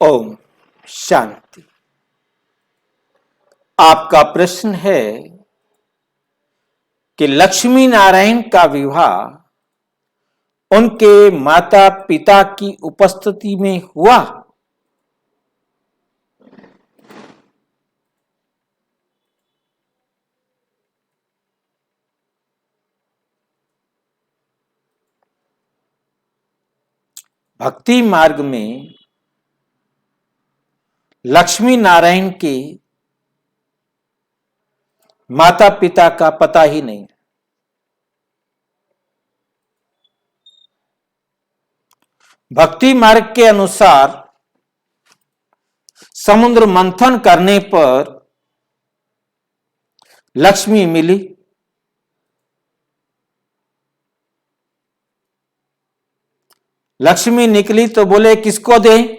ओम शांति। आपका प्रश्न है कि लक्ष्मी नारायण का विवाह उनके माता पिता की उपस्थिति में हुआ। भक्ति मार्ग में लक्ष्मी नारायण के माता पिता का पता ही नहीं। भक्ति मार्ग के अनुसार समुद्र मंथन करने पर लक्ष्मी मिली। लक्ष्मी निकली तो बोले किसको दें?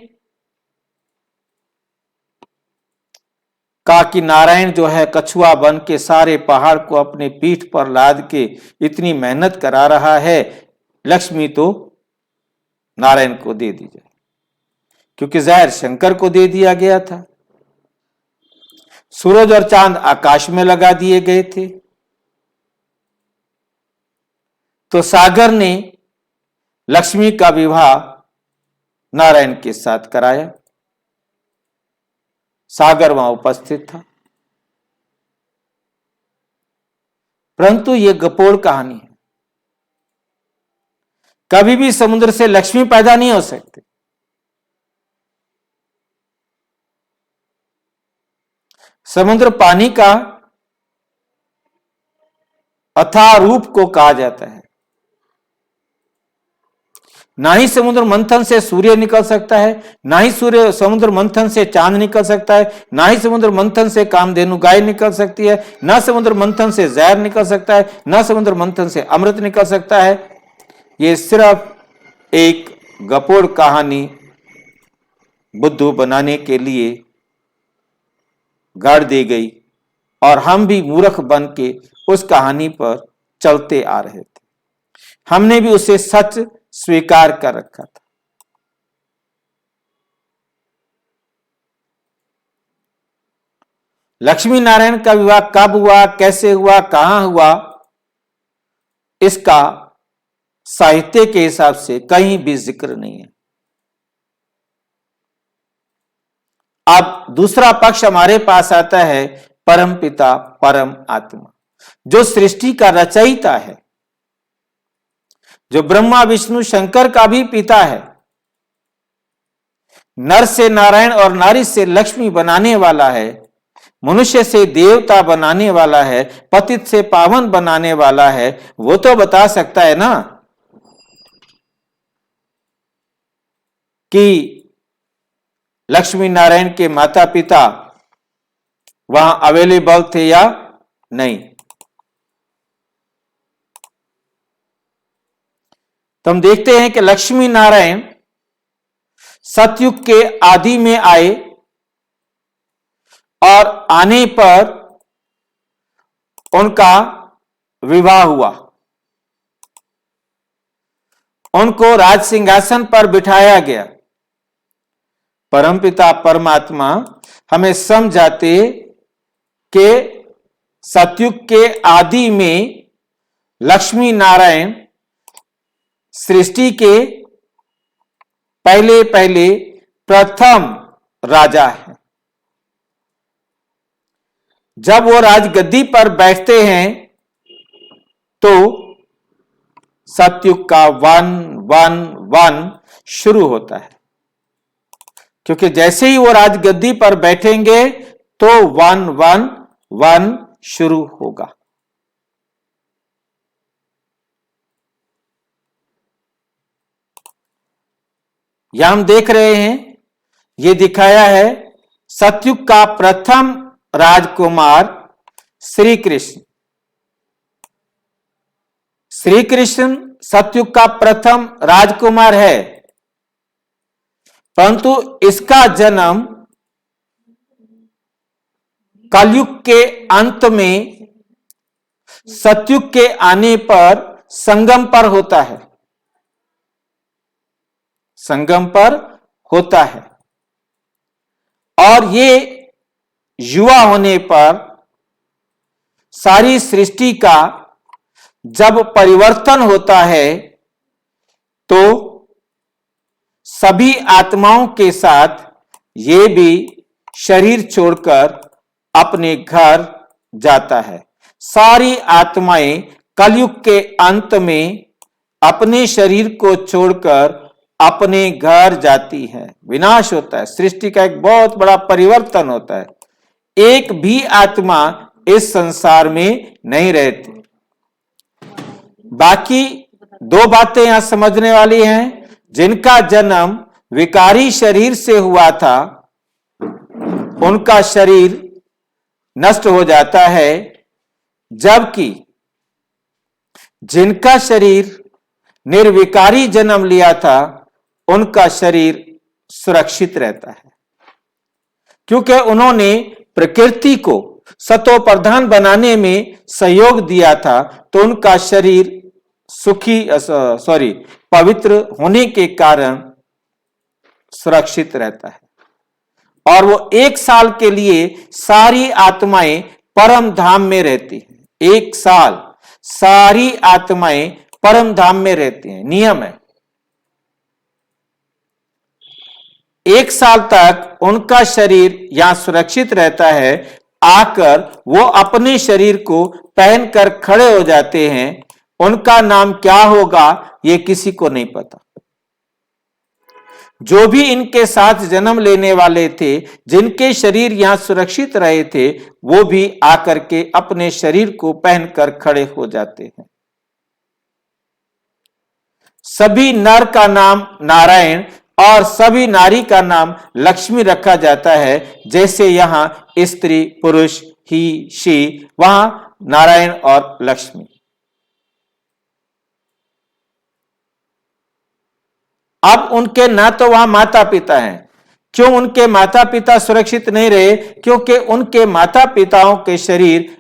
कहा कि नारायण जो है कछुआ बन के सारे पहाड़ को अपने पीठ पर लाद के इतनी मेहनत करा रहा है, लक्ष्मी तो नारायण को दे दी जाए, क्योंकि जहर शंकर को दे दिया गया था। सूरज और चांद आकाश में लगा दिए गए थे, तो सागर ने लक्ष्मी का विवाह नारायण के साथ कराया। सागर वहां उपस्थित था, परंतु यह गपोड़ कहानी है। कभी भी समुद्र से लक्ष्मी पैदा नहीं हो सकती। समुद्र पानी का अथाह रूप को कहा जाता है। ना ही समुद्र मंथन से सूर्य निकल सकता है, ना ही समुद्र मंथन से चांद निकल सकता है, ना ही समुद्र मंथन से कामधेनु गाय निकल सकती है, ना समुद्र मंथन से जहर निकल सकता है, ना समुद्र मंथन से अमृत निकल सकता है। यह सिर्फ एक गपोड़ कहानी बुद्धू बनाने के लिए गाड़ दी गई, और हम भी मूर्ख बन के उस कहानी पर चलते आ रहे थे। हमने भी उसे सच स्वीकार कर रखा था। लक्ष्मी नारायण का विवाह कब हुआ, कैसे हुआ, कहां हुआ, इसका साहित्य के हिसाब से कहीं भी जिक्र नहीं है। अब दूसरा पक्ष हमारे पास आता है, परम पिता परम आत्मा, जो सृष्टि का रचयिता है, जो ब्रह्मा विष्णु शंकर का भी पिता है, नर से नारायण और नारी से लक्ष्मी बनाने वाला है, मनुष्य से देवता बनाने वाला है, पतित से पावन बनाने वाला है। वो तो बता सकता है ना कि लक्ष्मी नारायण के माता पिता वहां अवेलेबल थे या नहीं। तो हम देखते हैं कि लक्ष्मी नारायण सतयुग के आदि में आए, और आने पर उनका विवाह हुआ। उनको राज सिंहासन पर बिठाया गया। परमपिता परमात्मा हमें समझाते कि सतयुग के आदि में लक्ष्मी नारायण सृष्टि के पहले पहले प्रथम राजा है। जब वो राजगद्दी पर बैठते हैं तो सतयुग का 1-1-1 शुरू होता है, क्योंकि जैसे ही वो राजगद्दी पर बैठेंगे तो 1-1-1 शुरू होगा। यहां हम देख रहे हैं, ये दिखाया है सतयुग का प्रथम राजकुमार श्री कृष्ण। श्री कृष्ण सतयुग का प्रथम राजकुमार है, परंतु इसका जन्म कलयुग के अंत में सतयुग के आने पर संगम पर होता है। संगम पर होता है। और ये युवा होने पर सारी सृष्टि का जब परिवर्तन होता है तो सभी आत्माओं के साथ ये भी शरीर छोड़कर अपने घर जाता है। सारी आत्माएं कलयुग के अंत में अपने शरीर को छोड़कर अपने घर जाती है, विनाश होता है, सृष्टि का एक बहुत बड़ा परिवर्तन होता है। एक भी आत्मा इस संसार में नहीं रहती। बाकी दो बातें यहां समझने वाली हैं। जिनका जन्म विकारी शरीर से हुआ था उनका शरीर नष्ट हो जाता है, जबकि जिनका शरीर निर्विकारी जन्म लिया था उनका शरीर सुरक्षित रहता है, क्योंकि उन्होंने प्रकृति को सतो प्रधान बनाने में सहयोग दिया था। तो उनका शरीर पवित्र होने के कारण सुरक्षित रहता है और वो 1 साल के लिए सारी आत्माएं परम धाम में रहती हैं। 1 साल सारी आत्माएं परम धाम में रहती हैं, नियम है। 1 साल तक उनका शरीर यहां सुरक्षित रहता है। आकर वो अपने शरीर को पहनकर खड़े हो जाते हैं। उनका नाम क्या होगा ये किसी को नहीं पता। जो भी इनके साथ जन्म लेने वाले थे, जिनके शरीर यहां सुरक्षित रहे थे, वो भी आकर के अपने शरीर को पहनकर खड़े हो जाते हैं। सभी नर का नाम नारायण और सभी नारी का नाम लक्ष्मी रखा जाता है। जैसे यहां स्त्री पुरुष ही शी, वहां नारायण और लक्ष्मी। अब उनके ना तो वहां माता पिता हैं। क्यों उनके माता पिता सुरक्षित नहीं रहे? क्योंकि उनके माता पिताओं के शरीर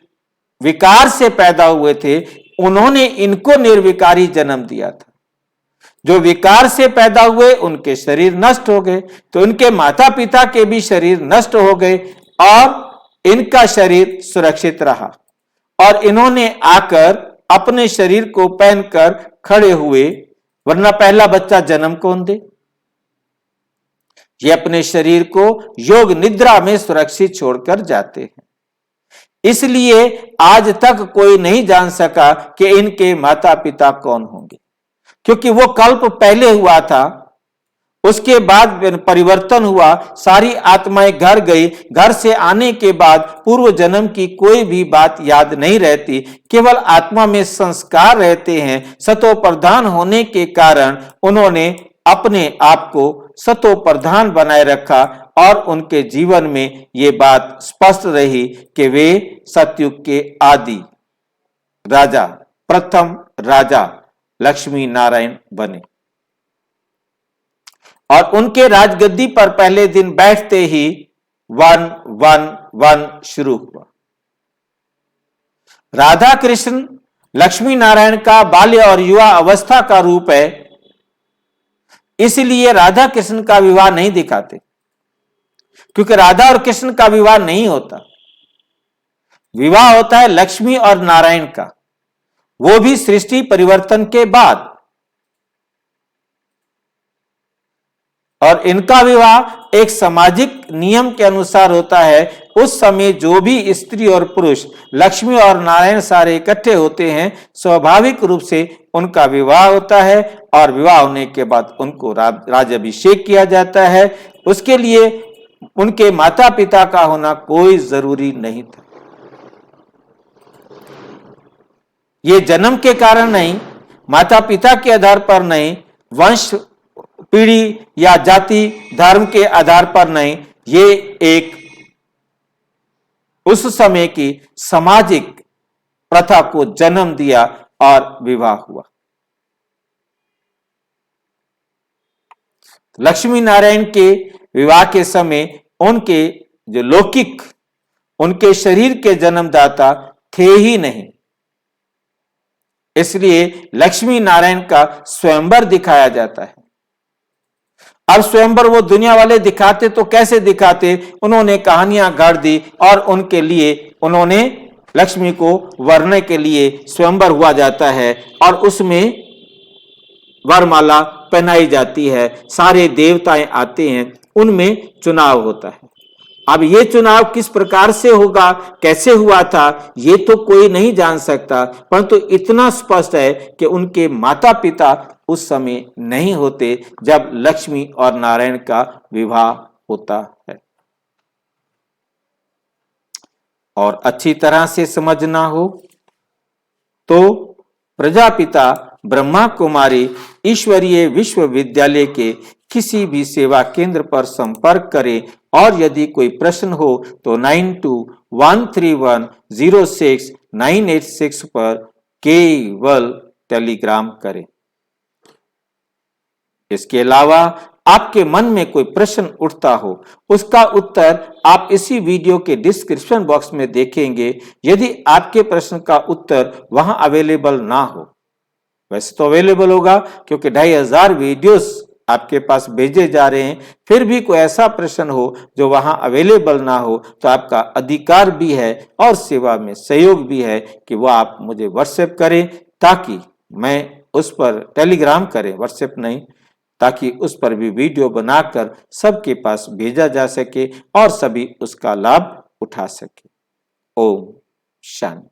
विकार से पैदा हुए थे। उन्होंने इनको निर्विकारी जन्म दिया था। जो विकार से पैदा हुए उनके शरीर नष्ट हो गए, तो उनके माता पिता के भी शरीर नष्ट हो गए और इनका शरीर सुरक्षित रहा। और इन्होंने आकर अपने शरीर को पहनकर खड़े हुए, वरना पहला बच्चा जन्म कौन दे? ये अपने शरीर को योग निद्रा में सुरक्षित छोड़कर जाते हैं। इसलिए आज तक कोई नहीं जान सका कि इनके माता पिता कौन होंगे, क्योंकि वो कल्प पहले हुआ था, उसके बाद परिवर्तन हुआ, सारी आत्माएं घर गई। घर से आने के बाद पूर्व जन्म की कोई भी बात याद नहीं रहती, केवल आत्मा में संस्कार रहते हैं। सतो प्रधान होने के कारण उन्होंने अपने आप को सतो प्रधान बनाए रखा और उनके जीवन में ये बात स्पष्ट रही कि वे सतयुग के आदि राजा, प्रथम राजा लक्ष्मी नारायण बने। और उनके राजगद्दी पर पहले दिन बैठते ही 1-1-1 शुरू हुआ। राधा कृष्ण लक्ष्मी नारायण का बाल्य और युवा अवस्था का रूप है, इसलिए राधा कृष्ण का विवाह नहीं दिखाते, क्योंकि राधा और कृष्ण का विवाह नहीं होता। विवाह होता है लक्ष्मी और नारायण का, वो भी सृष्टि परिवर्तन के बाद। और इनका विवाह एक सामाजिक नियम के अनुसार होता है। उस समय जो भी स्त्री और पुरुष, लक्ष्मी और नारायण सारे इकट्ठे होते हैं, स्वाभाविक रूप से उनका विवाह होता है और विवाह होने के बाद उनको राज्याभिषेक किया जाता है। उसके लिए उनके माता पिता का होना कोई जरूरी नहीं था। ये जन्म के कारण नहीं, माता पिता के आधार पर नहीं, वंश पीढ़ी या जाति धर्म के आधार पर नहीं, ये एक उस समय की सामाजिक प्रथा को जन्म दिया और विवाह हुआ। लक्ष्मी नारायण के विवाह के समय उनके जो लौकिक, उनके शरीर के जन्मदाता थे ही नहीं, इसलिए लक्ष्मी नारायण का स्वयंवर दिखाया जाता है। अब स्वयंवर वो दुनिया वाले दिखाते तो कैसे दिखाते, उन्होंने कहानियां गढ़ दी और उनके लिए उन्होंने लक्ष्मी को वरने के लिए स्वयंवर हुआ जाता है और उसमें वरमाला पहनाई जाती है, सारे देवताएं आते हैं, उनमें चुनाव होता है। अब ये चुनाव किस प्रकार से होगा, कैसे हुआ था, ये तो कोई नहीं जान सकता, परंतु इतना स्पष्ट है कि उनके माता पिता उस समय नहीं होते जब लक्ष्मी और नारायण का विवाह होता है। और अच्छी तरह से समझना हो तो प्रजापिता ब्रह्मा कुमारी ईश्वरीय विश्वविद्यालय के किसी भी सेवा केंद्र पर संपर्क करें और यदि कोई प्रश्न हो तो 9213106986 पर केवल टेलीग्राम करें। इसके अलावा आपके मन में कोई प्रश्न उठता हो, उसका उत्तर आप इसी वीडियो के डिस्क्रिप्शन बॉक्स में देखेंगे। यदि आपके प्रश्न का उत्तर वहां अवेलेबल ना हो, वैसे तो अवेलेबल होगा क्योंकि 2500 वीडियोस आपके पास भेजे जा रहे हैं, फिर भी कोई ऐसा प्रश्न हो जो वहां अवेलेबल ना हो तो आपका अधिकार भी है और सेवा में सहयोग भी है कि वह आप मुझे व्हाट्सएप करें, ताकि मैं उस पर टेलीग्राम करें, व्हाट्सएप नहीं, ताकि उस पर भी वीडियो बनाकर सबके पास भेजा जा सके और सभी उसका लाभ उठा सके। ओम शांति।